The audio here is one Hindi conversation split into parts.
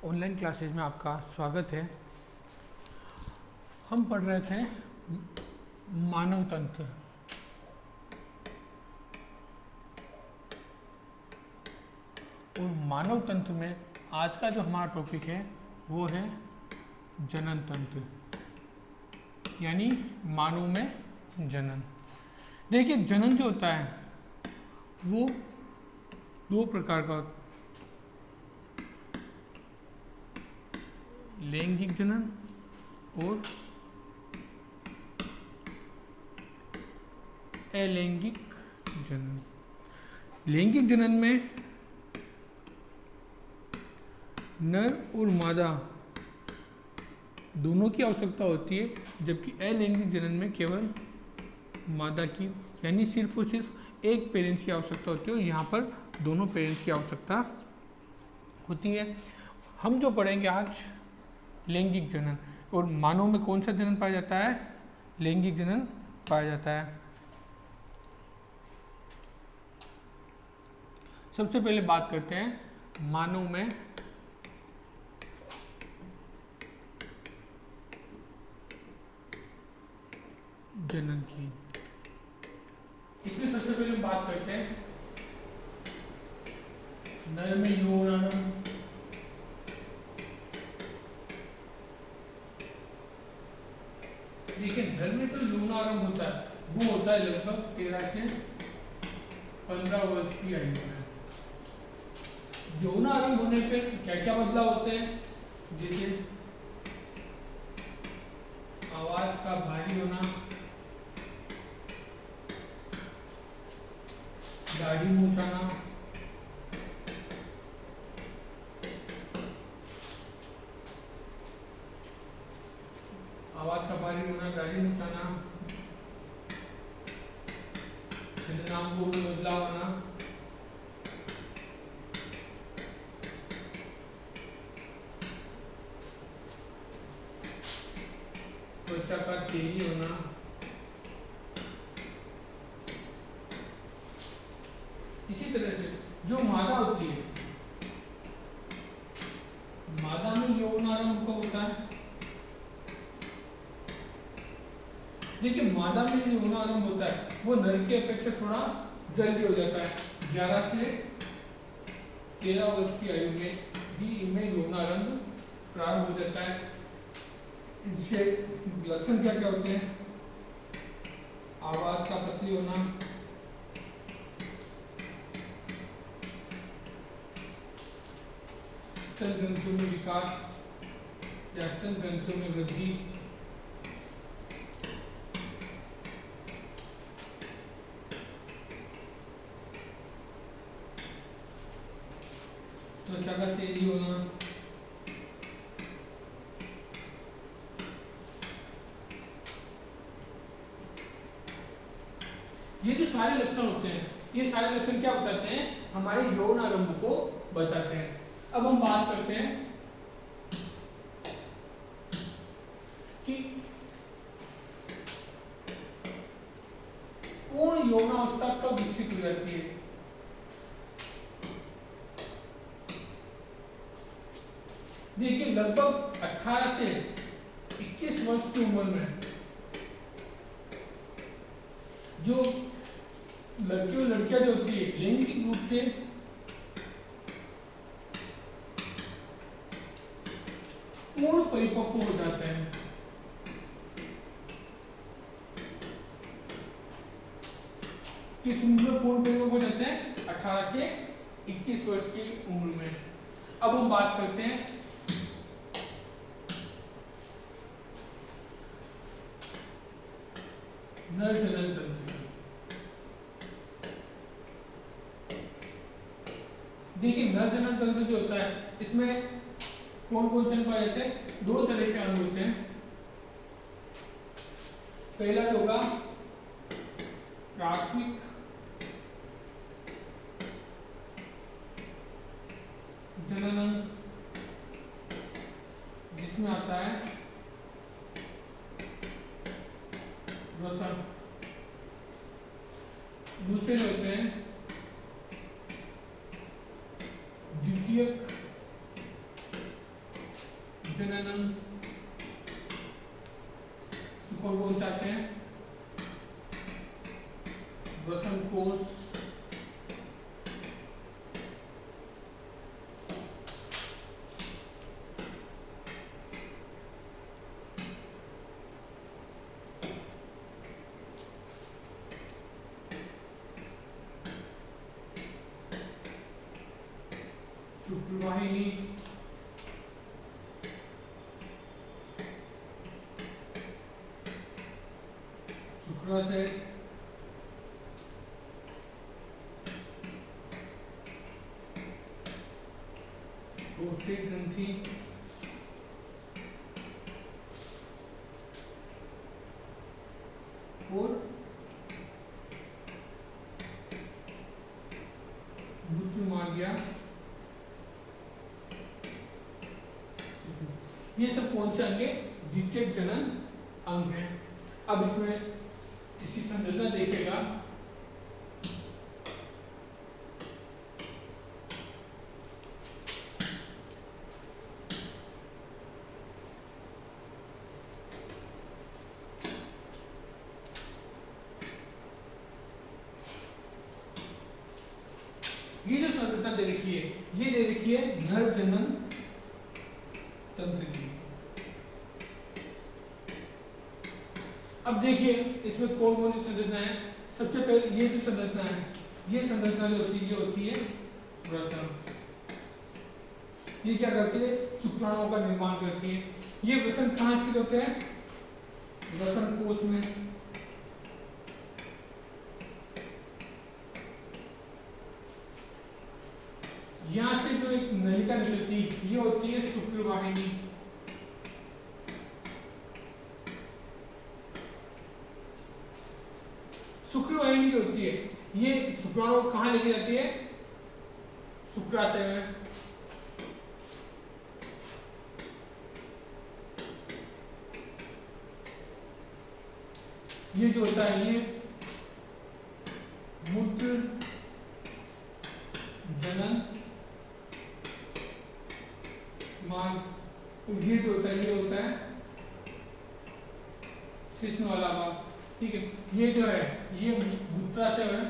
ऑनलाइन क्लासेस में आपका स्वागत है। हम पढ़ रहे थे मानव तंत्र। और मानव तंत्र में आज का जो हमारा टॉपिक है वो है जनन तंत्र, यानी मानव में जनन। देखिए, जनन जो होता है वो दो प्रकार का होता है, लैंगिक जनन और अलैंगिक जनन। लैंगिक जनन में नर और मादा दोनों की आवश्यकता होती है, जबकि अलैंगिक जनन में केवल मादा की यानी सिर्फ और सिर्फ एक पेरेंट्स की आवश्यकता होती है, और यहाँ पर दोनों पेरेंट्स की आवश्यकता होती है। हम जो पढ़ेंगे आज लैंगिक जनन, और मानव में कौन सा जनन पाया जाता है? लैंगिक जनन पाया जाता है। सबसे पहले बात करते हैं मानव में जनन की। इसमें सबसे पहले हम बात करते हैं नर में यौनारंभ, देखिए नर में जो यौनारंभ होता है वो होता है लगभग 13 से 15 वर्ष की आयु में। यौनारंभ होने पर क्या क्या बदलाव होते हैं? जैसे आवाज का भारी होना, दाढ़ी मूंछ आना, आवाज का भारी होना, दाढ़ी मूंछ आना, छलनांगों में बदलाव आना, त्वचा का तेजी होना, इसी तरह से जो मादा होती है, मादा में यौनारंभ कब होता है? देखिए, मादा में जो यौनारंभ होता है वो नर की अपेक्षा थोड़ा जल्दी हो जाता है। 11 से 13 वर्ष की आयु में भी इनमें यौनारंभ प्रारंभ हो जाता है। इसके लक्षण क्या क्या होते हैं? आवाज का पतली होना, स्तन ग्रंथियों में विकास या स्तन ग्रंथियों में वृद्धि, त्वचा का तेजी होना, ये जो सारे लक्षण होते हैं, ये सारे लक्षण क्या बताते हैं? हमारे यौनारंभ को बताते हैं। अब हम बात करते हैं कि पूर्ण यौनावस्था कब विकसित हो जाती है। देखिए, लगभग 18 से 21 वर्ष की उम्र में जो लड़के और लड़कियां जो होती है लैंगिक रूप से पूर्ण परिपक्व हो जाते हैं। किस उम्र में पूर्ण परिपक्व हो जाते हैं? 18 से 21 वर्ष की उम्र में। अब हम बात करते हैं नर जनन तंत्र। देखिए, नर जनन तंत्र जो होता है इसमें कौन कौन से अंग पाए जाते हैं? दो तरह के अंग होते हैं। पहला जो होगा प्राथमिक जनन अंग, जिसमें आता है वसन। दूसरे जो होते हैं द्वितीयक शुक्रवाहिनी, शुक्राशय, प्रोस्टेट ग्रंथि, और मृत्युमार्गिया। ये सब कौन से अंग है? द्वितीयक जनन अंग है। अब इसमें इसकी संरचना देखेगा, ये जो संरचना दे रखी है, ये दे रखी है नर जनन तंत्र की। अब देखिए इसमें कौन कौन सी संरचना है। सबसे पहले ये जो संरचना है, ये संरचना जो होती है, ये होती है वृषण। ये क्या करती है? शुक्राणुओं का निर्माण करती है। ये वृषण कहाँ स्थित होते हैं? वृषण कोश में। यहां से जो एक नलिका निकलती है, ये होती है शुक्रवाहिनी। शुक्रवाहिनी जो होती है, ये शुक्राणु कहाँ लेके जाती है? शुक्राशय में। ये जो होता है, ये मूत्र जनन मार्ग, और ये जो होता है, ये होता है शिश्न वाला भाग। ठीक है, ये जो है, ये मूत्राशय है।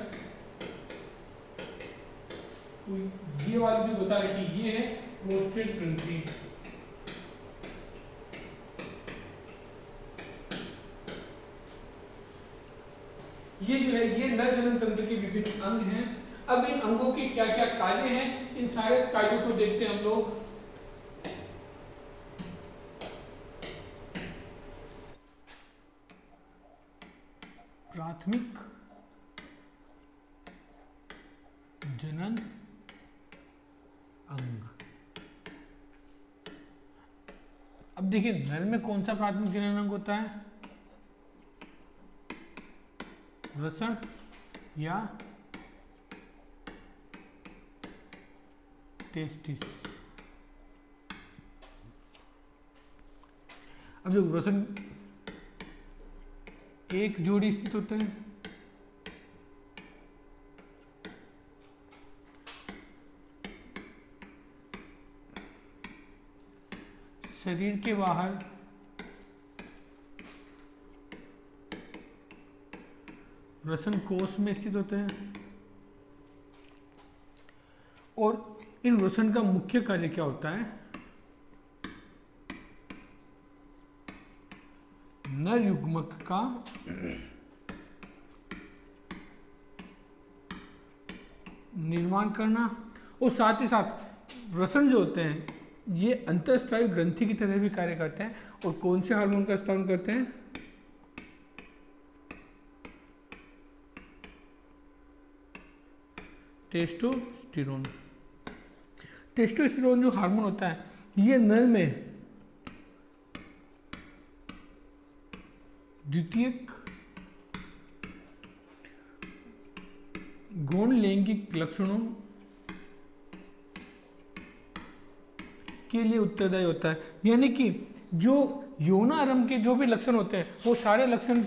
ये वाली जो बता रखी, ये है प्रोस्टेट ग्रंथि। ये जो है, ये नर जनन तंत्र के विभिन्न अंग हैं। अब इन अंगों के क्या क्या कार्य हैं, इन सारे कार्यों को देखते हैं हम लोग। प्राथमिक जनन अंग। अब देखिए नर में कौन सा प्राथमिक जनन अंग होता है? वृषण या टेस्टिस। अब जो वृषण एक जोड़ी स्थित होते हैं, शरीर के बाहर वृषण कोश में स्थित होते हैं। और इन वृषण का मुख्य कार्य क्या होता है? नर युग्मक का निर्माण करना, और साथ ही साथ वृषण जो होते हैं, ये अंतःस्रावी ग्रंथि की तरह भी कार्य करते हैं। और कौन से हार्मोन का स्राव करते हैं? टेस्टोस्टेरोन। टेस्टोस्टेरोन जो हार्मोन होता है, ये नर में द्वितीयक गौण लैंगिक लक्षणों के लिए उत्तरदायी होता है। यानी कि जो यौनारंभ के जो भी लक्षण होते हैं, वो सारे लक्षण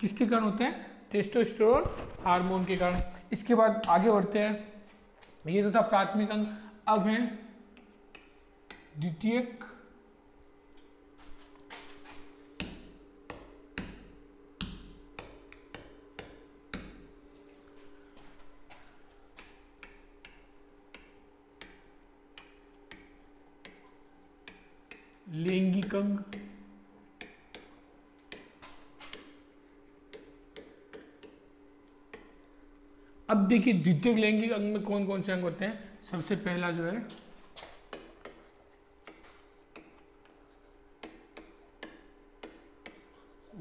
किसके कारण होते हैं? टेस्टोस्टेरोन हार्मोन के कारण। इसके बाद आगे बढ़ते हैं। ये तो था प्राथमिक अंग। अब है द्वितीयक लैंगिक अंग। अब देखिए द्वितीयक लैंगिक अंग में कौन कौन से अंग होते हैं। सबसे पहला जो है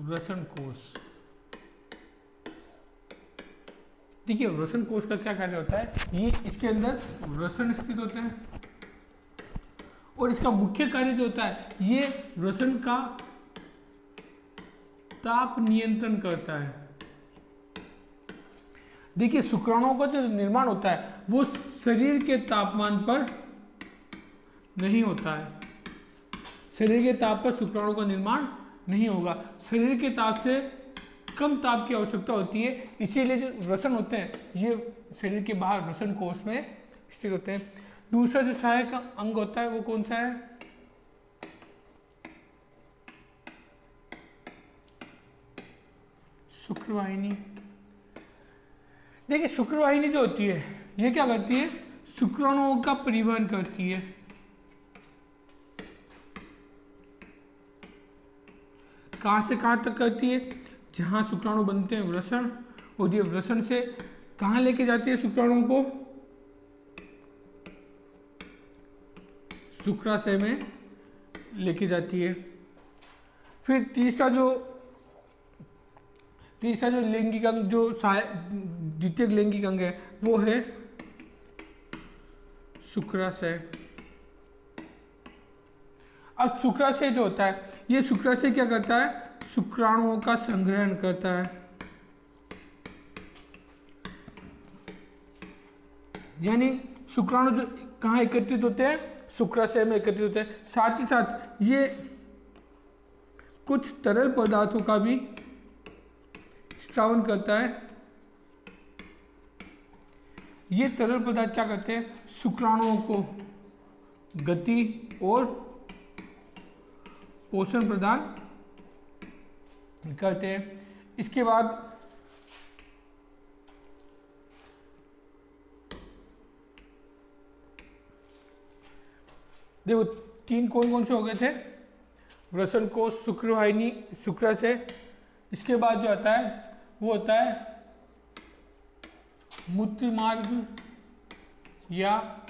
वृषण कोश। देखिए वृषण कोश का क्या कार्य होता है, ये इसके अंदर वृषण स्थित होते हैं और इसका मुख्य कार्य जो होता है ये वृषण का ताप नियंत्रण करता है। देखिए शुक्राणुओं का जो निर्माण होता है वो शरीर के तापमान पर नहीं होता है। शरीर के ताप पर शुक्राणु का निर्माण नहीं होगा, शरीर के ताप से कम ताप की आवश्यकता होती है, इसीलिए जो वृषण होते हैं ये शरीर के बाहर वृषण कोश में स्थित होते हैं। दूसरा जो सहायक अंग होता है वो कौन सा है, शुक्रवाहिनी। देखिए शुक्रवाहिनी जो होती है ये क्या करती है, शुक्राणुओं का परिवहन करती है। कहां से कहां तक करती है, जहां शुक्राणु बनते हैं वृषण, और ये वृषण से कहां लेके जाती है शुक्राणुओं को, शुक्राशय में लेके जाती है। फिर तीसरा जो लैंगिक अंग जो द्वितीयक लैंगिक अंग है वो है शुक्राशय। अब शुक्राशय जो होता है ये शुक्राशय क्या करता है, शुक्राणुओं का संग्रहण करता है। यानी शुक्राणु जो कहाँ एकत्रित होते हैं, शुक्राशय में एकत्रित होते हैं। साथ ही साथ ये कुछ तरल पदार्थों का भी स्रावन करता है। ये तरल पदार्थ क्या करते हैं, शुक्राणुओं को गति और पोषण प्रदान करते हैं। इसके बाद देखो तीन कौन कौन से हो गए थे, वृषण कोश, शुक्रवाहिनी, शुक्राशय। इसके बाद जो आता है वो होता है मूत्र मार्ग या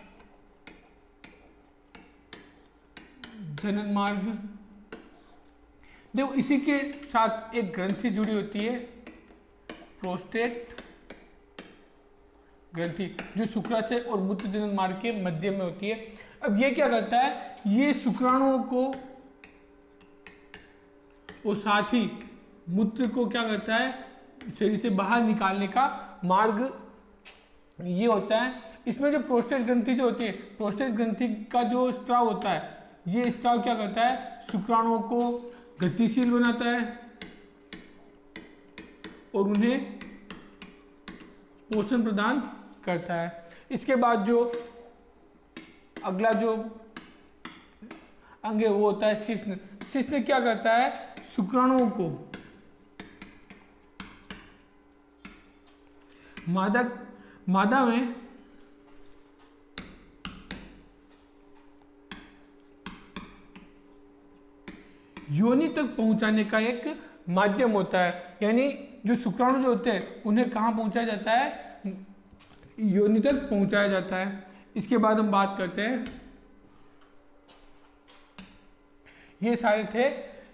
जनन मार्ग। देखो इसी के साथ एक ग्रंथि जुड़ी होती है, प्रोस्टेट ग्रंथि, जो शुक्राशय और मूत्र जनन मार्ग के मध्य में होती है। अब ये क्या करता है, ये शुक्राणुओं को और साथ ही मूत्र को क्या करता है, शरीर से बाहर निकालने का मार्ग ये होता है। इसमें जो प्रोस्टेट ग्रंथि जो होती है, प्रोस्टेट ग्रंथि का जो स्त्राव होता है, ये स्त्राव क्या करता है, शुक्राणुओं को गतिशील बनाता है और उन्हें पोषण प्रदान करता है। इसके बाद जो अगला जो अंग है वो होता है शिश्न। शिश्न क्या करता है, शुक्राणुओं को मादा में योनि तक पहुंचाने का एक माध्यम होता है। यानी जो शुक्राणु जो होते हैं उन्हें कहां पहुंचाया जाता है, योनि तक पहुंचाया जाता है। इसके बाद हम बात करते हैं, ये सारे थे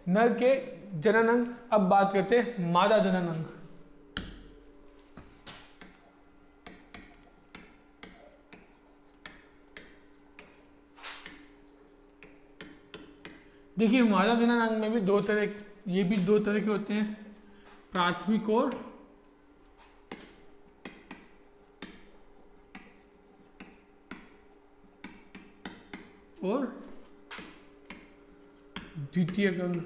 नर के जनन अंग। अब बात करते हैं मादा जनन अंग। देखिए मादा जनन अंग में भी दो तरह के होते हैं, प्राथमिक और द्वितीयक अंग।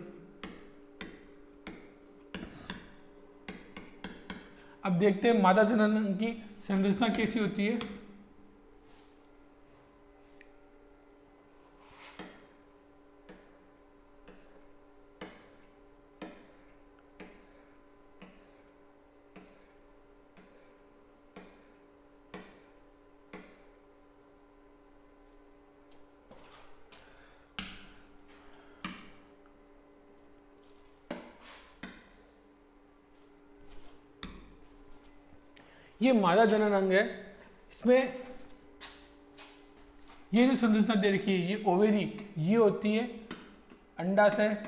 अब देखते हैं मादा जनन अंग की संरचना कैसी होती है। ये मादा जनन अंग है, इसमें ये जो संरचना दे रखी है, ये ओवेरी ये होती है, अंडाशय,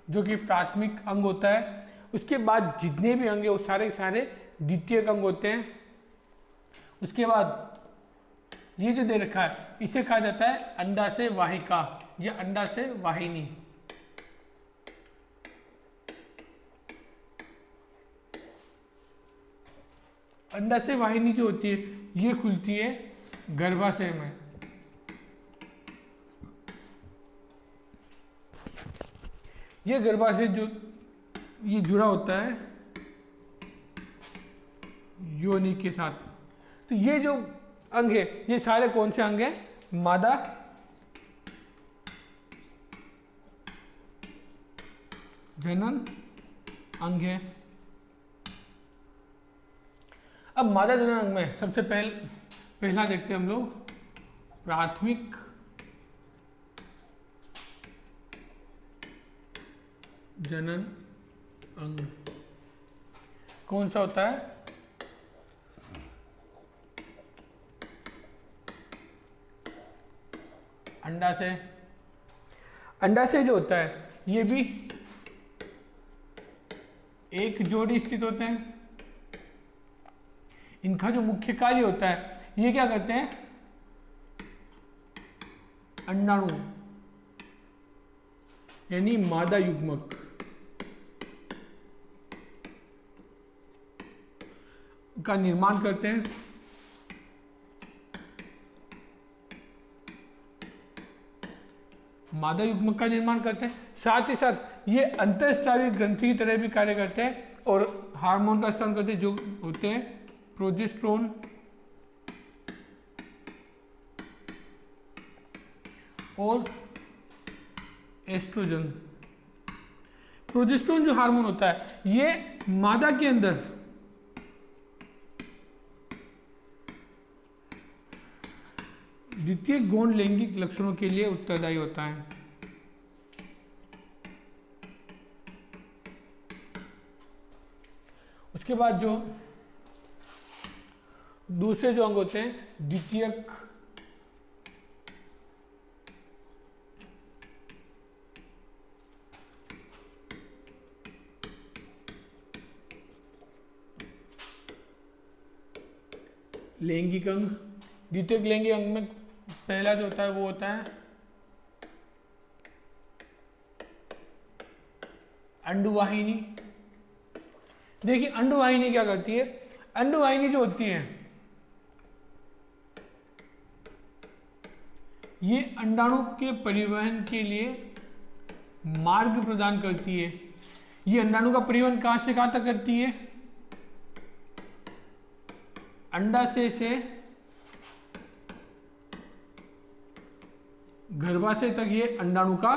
जो कि प्राथमिक अंग होता है। उसके बाद जितने भी अंग है वो सारे के सारे द्वितीयक अंग होते हैं। उसके बाद ये जो दे रखा है इसे कहा जाता है अंडाशय वाहिका या अंडाशय वाहिनी। अंडाशय वाहिनी जो होती है ये खुलती है गर्भाशय में। ये गर्भाशय जो ये जुड़ा होता है योनि के साथ। तो ये जो अंग है ये सारे कौन से अंग हैं? मादा जनन अंग है। अब मादा जनन अंग में सबसे पहला देखते हैं हम लोग प्राथमिक जनन अंग कौन सा होता है? अंडाशय। अंडाशय जो होता है ये भी एक जोड़ी स्थित होते हैं। इनका जो मुख्य कार्य होता है ये क्या करते हैं? अंडाणु यानी मादा युग्मक का निर्माण करते हैं। मादा युग्मक का निर्माण करते हैं, साथ ही साथ ये अंतःस्रावी ग्रंथि की तरह भी कार्य करते हैं और हार्मोन का स्राव करते हैं जो होते हैं प्रोजेस्टेरोन और एस्ट्रोजन। प्रोजेस्टेरोन जो हार्मोन होता है ये मादा के अंदर द्वितीय गौण लैंगिक लक्षणों के लिए उत्तरदायी होता है। उसके बाद जो दूसरे जो अंग होते हैं द्वितीयक लैंगिक अंग। द्वितीयक लैंगिक अंग में पहला जो होता है वो होता है अंडुवाहिनी। देखिए अंडुवाहिनी क्या करती है? अंडुवाहिनी जो होती है ये अंडाणु के परिवहन के लिए मार्ग प्रदान करती है। ये अंडाणु का परिवहन कहां से कहां तक करती है? अंडाशय से गर्भाशय तक ये अंडाणु का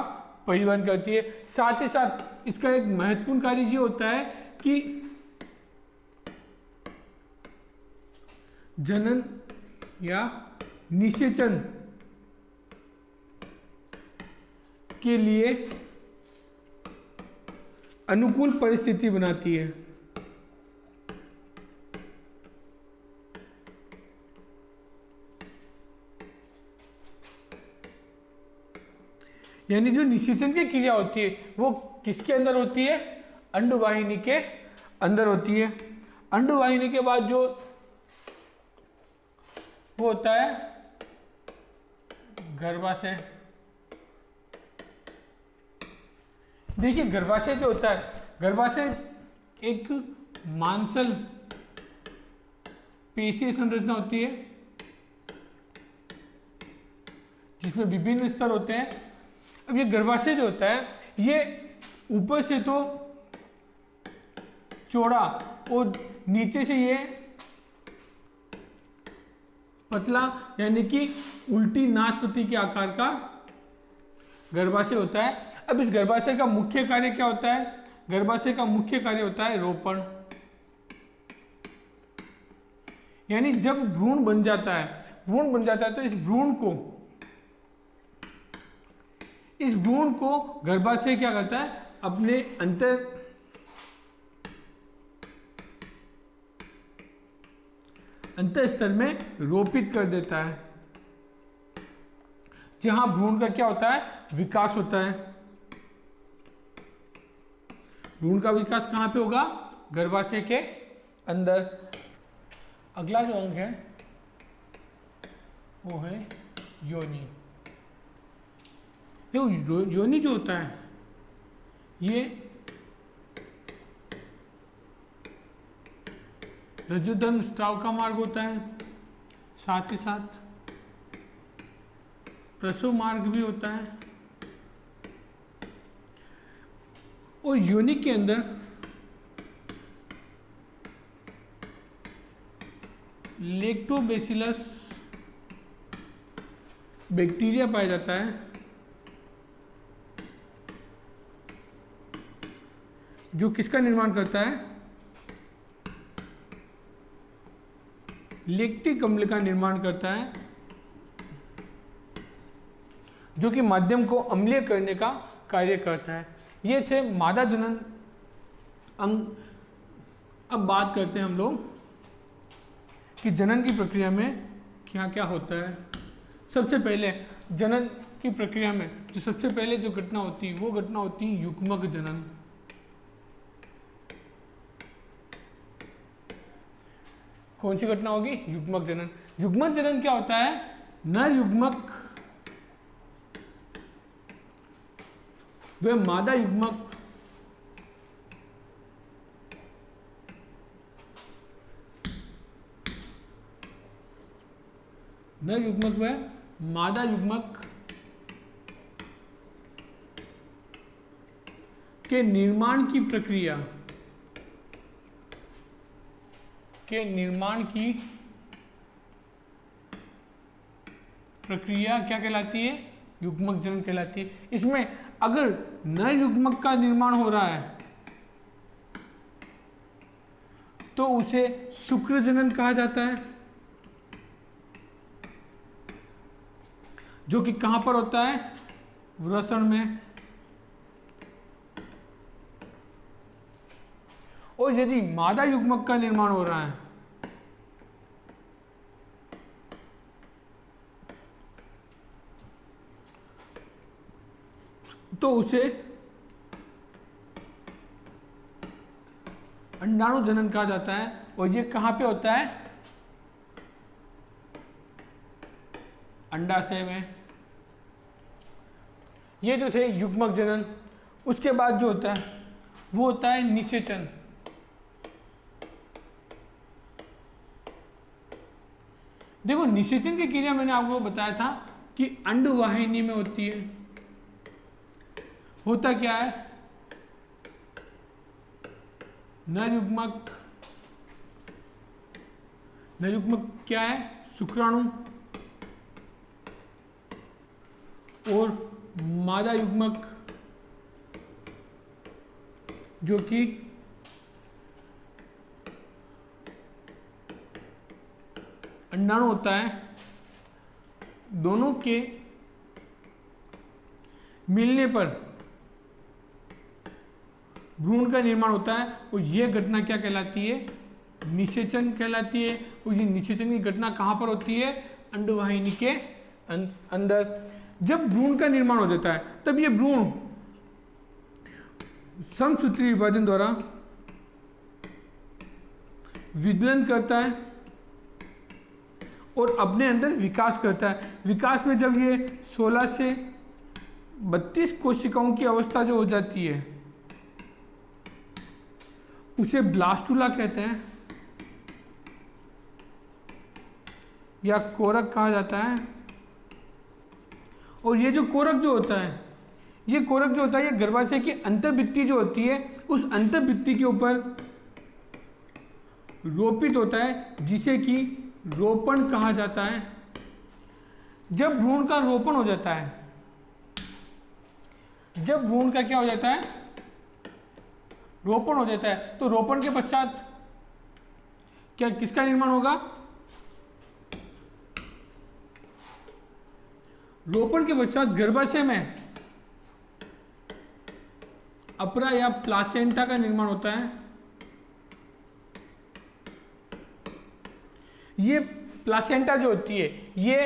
परिवहन करती है। साथ ही साथ इसका एक महत्वपूर्ण कार्य ये होता है कि जनन या निषेचन के लिए अनुकूल परिस्थिति बनाती है। यानी जो निषेचन की क्रिया होती है वो किसके अंदर होती है? अंडवाहिनी के अंदर होती है। अंडवाहिनी के बाद जो वो होता है गर्भाशय। देखिए गर्भाशय जो होता है, गर्भाशय एक मांसल पेशीय संरचना होती है जिसमें विभिन्न स्तर होते हैं। अब ये गर्भाशय जो होता है ये ऊपर से तो चौड़ा और नीचे से ये पतला यानी कि उल्टी नाशपति के आकार का गर्भाशय होता है। अब इस गर्भाशय का मुख्य कार्य क्या होता है? गर्भाशय का मुख्य कार्य होता है रोपण। यानी जब भ्रूण बन जाता है तो इस भ्रूण को गर्भाशय क्या करता है? अपने अंतःस्तर में रोपित कर देता है, जहां भ्रूण का क्या होता है? विकास होता है। भ्रूण का विकास कहाँ पे होगा? गर्भाशय के अंदर। अगला जो अंग है वो है योनि। देखो योनि जो होता है ये रजोधर्म स्राव का मार्ग होता है, साथ ही साथ प्रसव मार्ग भी होता है। और योनि के अंदर लैक्टोबैसिलस बैक्टीरिया पाया जाता है, जो किसका निर्माण करता है? लैक्टिक अम्ल का निर्माण करता है, जो कि माध्यम को अम्लीय करने का कार्य करता है। ये थे मादा जनन अंग। अब बात करते हैं हम लोग कि जनन की प्रक्रिया में क्या क्या होता है। सबसे पहले जनन की प्रक्रिया में जो सबसे पहले जो घटना होती है वो घटना होती है युग्मक जनन। कौन सी घटना होगी? युग्मक जनन। युग्मक जनन क्या होता है? नर युग्मक व मादा युग्मक नर युग्मक व मादा युग्मक के निर्माण की प्रक्रिया क्या कहलाती है? युग्मक जनन कहलाती है। इसमें अगर नर युग्मक का निर्माण हो रहा है तो उसे शुक्र जनन कहा जाता है, जो कि कहां पर होता है? वृषण में। और यदि मादा युग्मक का निर्माण हो रहा है तो उसे अंडाणु जनन कहा जाता है। और ये कहां पे होता है? अंडाशय में। ये जो थे युग्मक जनन। उसके बाद जो होता है वो होता है निषेचन। देखो निषेचन की क्रिया मैंने आपको बताया था कि अंडवाहिनी में होती है। होता क्या है? नर युग्मक क्या है? शुक्राणु। और मादा युग्मक जो कि अंडाणु होता है। दोनों के मिलने पर भ्रूण का निर्माण होता है। और यह घटना क्या कहलाती है? निषेचन कहलाती है। और ये निषेचन की घटना कहां पर होती है? अंडवाहिनी के अंदर। जब भ्रूण का निर्माण हो जाता है तब ये भ्रूण समसूत्री विभाजन द्वारा विदलन करता है और अपने अंदर विकास करता है। विकास में जब ये 16 से 32 कोशिकाओं की अवस्था जो हो जाती है उसे ब्लास्टुला कहते हैं या कोरक कहा जाता है। और ये जो कोरक जो होता है ये गर्भाशय की अंतर्भित्ति जो होती है उस अंतर्भित्ति के ऊपर रोपित होता है, जिसे कि रोपण कहा जाता है। जब भ्रूण का रोपण हो जाता है, जब भ्रूण का क्या हो जाता है? रोपण हो जाता है, तो रोपण के पश्चात क्या किसका निर्माण होगा? रोपण के पश्चात गर्भाशय में अपरा या प्लासेंटा का निर्माण होता है। ये प्लासेंटा जो होती है ये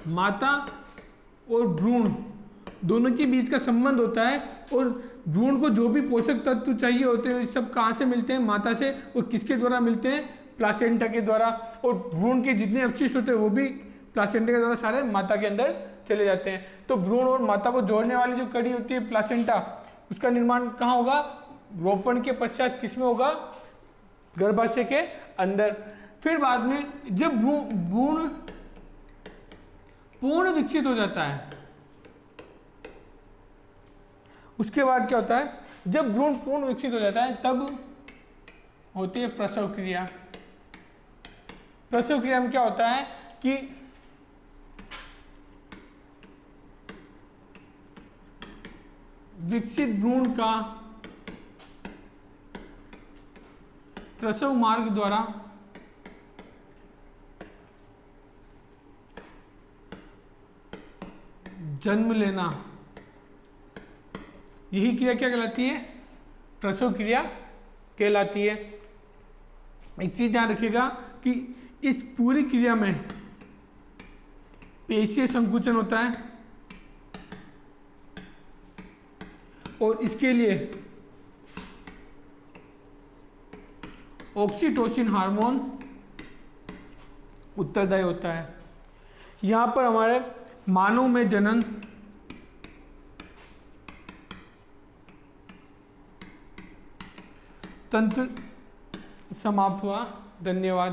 माता और भ्रूण दोनों के बीच का संबंध होता है। और भ्रूण को जो भी पोषक तत्व चाहिए होते हैं सब कहाँ से मिलते हैं, माता से, और किसके द्वारा मिलते हैं, प्लासेंटा के द्वारा। और भ्रूण के जितने अवशिष्ट होते हैं वो भी प्लासेंटा के द्वारा सारे माता के अंदर चले जाते हैं। तो भ्रूण और माता को जोड़ने वाली जो कड़ी होती है प्लासेंटा, उसका निर्माण कहाँ होगा, रोपण के पश्चात किसमें होगा, गर्भाशय के अंदर। फिर बाद में जब भ्रूण पूर्ण विकसित हो जाता है, उसके बाद क्या होता है, जब भ्रूण पूर्ण विकसित हो जाता है तब होती है प्रसव क्रिया। प्रसव क्रिया में क्या होता है कि विकसित भ्रूण का प्रसव मार्ग द्वारा जन्म लेना, यही क्रिया क्या कहलाती है, प्रसव क्रिया कहलाती है। एक चीज ध्यान रखिएगा कि इस पूरी क्रिया में पेशीय संकुचन होता है और इसके लिए ऑक्सीटोसिन हार्मोन उत्तरदायी होता है। यहां पर हमारे मानव में जनन तंत्र समाप्त हुआ। धन्यवाद।